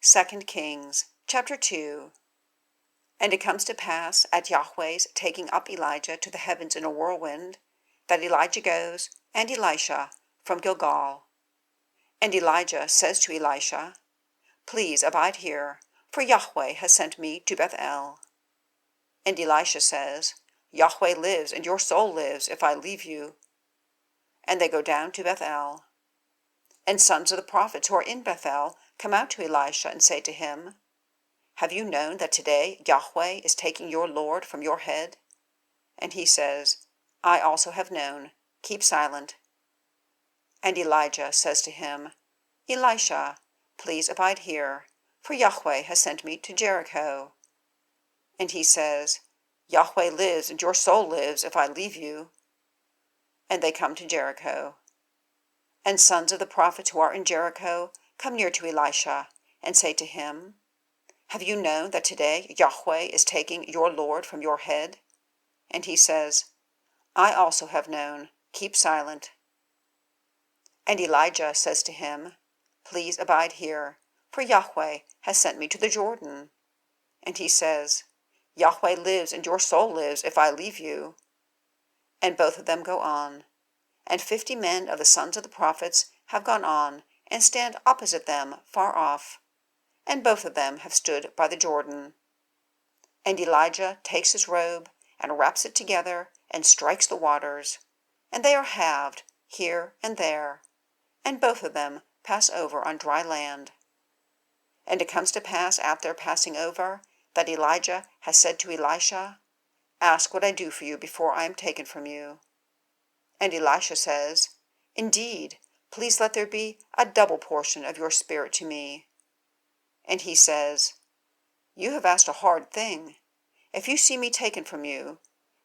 2 Kings, chapter 2. And it comes to pass, at Yahweh's taking up Elijah to the heavens in a whirlwind, that Elijah goes, and Elisha, from Gilgal. And Elijah says to Elisha, Please abide here, for Yahweh has sent me to Beth-El. And Elisha says, Yahweh lives, and your soul lives, if I leave you. And they go down to Beth-El. And sons of the prophets who are in Beth-El come out to Elisha and say to him, Have you known that today Yahweh is taking your Lord from your head? And he says, I also have known. Keep silent. And Elijah says to him, Elisha, please abide here, for Yahweh has sent me to Jericho. And he says, Yahweh lives, and your soul lives, if I leave you. And they come to Jericho. And sons of the prophets who are in Jericho come near to Elisha, and say to him, Have you known that today Yahweh is taking your Lord from your head? And he says, I also have known. Keep silent. And Elijah says to him, Please abide here, for Yahweh has sent me to the Jordan. And he says, Yahweh lives, and your soul lives, if I leave you. And both of them go on. And 50 men of the sons of the prophets have gone on, and stand opposite them far off. And both of them have stood by the Jordan. And Elijah takes his robe, and wraps it together, and strikes the waters. And they are halved, here and there. And both of them pass over on dry land. And it comes to pass at their passing over, that Elijah has said to Elisha, Ask what I do for you before I am taken from you. And Elisha says, Indeed, please let there be a double portion of your spirit to me. And he says, You have asked a hard thing. If you see me taken from you,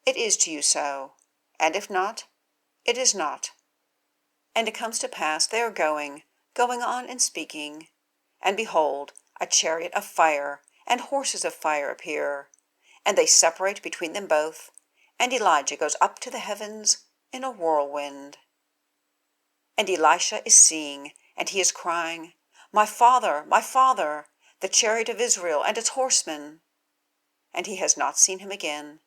it is to you so, and if not, it is not. And it comes to pass they are going on and speaking, and behold, a chariot of fire and horses of fire appear, and they separate between them both, and Elijah goes up to the heavens in a whirlwind. And Elisha is seeing, and he is crying, my father, the chariot of Israel and its horsemen. And he has not seen him again,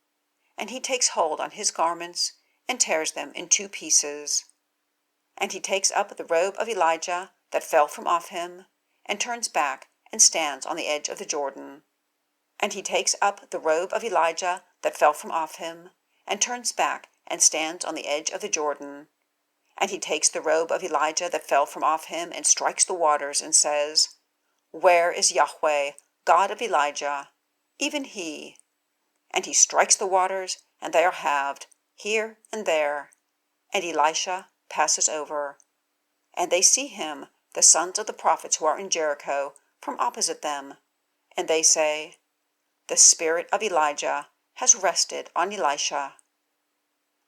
and he takes hold on his garments, and tears them in 2 pieces. And he takes up the robe of Elijah that fell from off him, and turns back, and stands on the edge of the Jordan. And he takes up the robe of Elijah that fell from off him, and turns back, and stands on the edge of the Jordan. And he takes the robe of Elijah that fell from off him, and strikes the waters, and says, Where is Yahweh, God of Elijah? Even he. And he strikes the waters, and they are halved, here and there. And Elisha passes over. And they see him, the sons of the prophets who are in Jericho, from opposite them. And they say, The spirit of Elijah has rested on Elisha.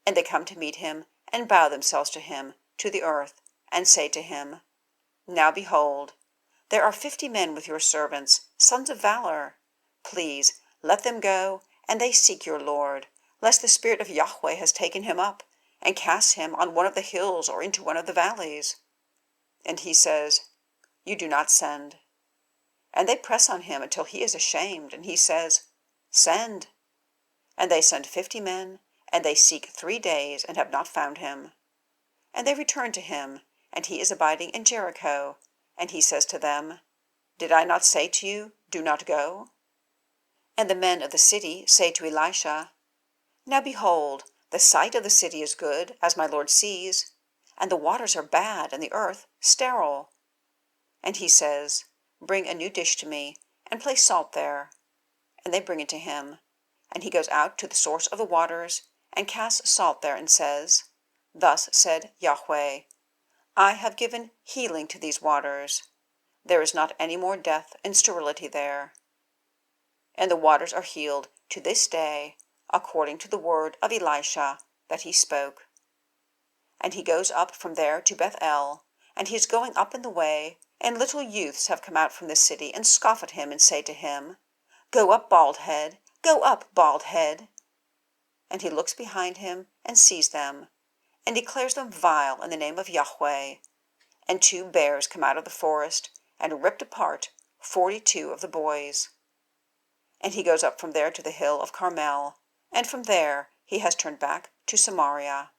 And they come to meet him, and bow themselves to him, to the earth, and say to him, Now behold, there are 50 men with your servants, sons of valor. Please, let them go, and they seek your Lord, lest the Spirit of Yahweh has taken him up, and cast him on one of the hills or into one of the valleys. And he says, You do not send. And they press on him until he is ashamed, and he says, Send. And they send 50 men, and they seek 3 days, and have not found him. And they return to him, and he is abiding in Jericho. And he says to them, Did I not say to you, Do not go? And the men of the city say to Elisha, Now behold, the site of the city is good, as my lord sees, and the waters are bad, and the earth sterile. And he says, Bring a new dish to me, and place salt there. And they bring it to him. And he goes out to the source of the waters, and casts salt there, and says, Thus said Yahweh, I have given healing to these waters. There is not any more death and sterility there. And the waters are healed to this day, according to the word of Elisha that he spoke. And he goes up from there to Beth-El, and he is going up in the way, and little youths have come out from the city, and scoff at him, and say to him, Go up, bald head, go up, bald head. And he looks behind him, and sees them, and declares them vile in the name of Yahweh. And 2 bears come out of the forest, and ripped apart 42 of the boys. And he goes up from there to the hill of Carmel, and from there he has turned back to Samaria.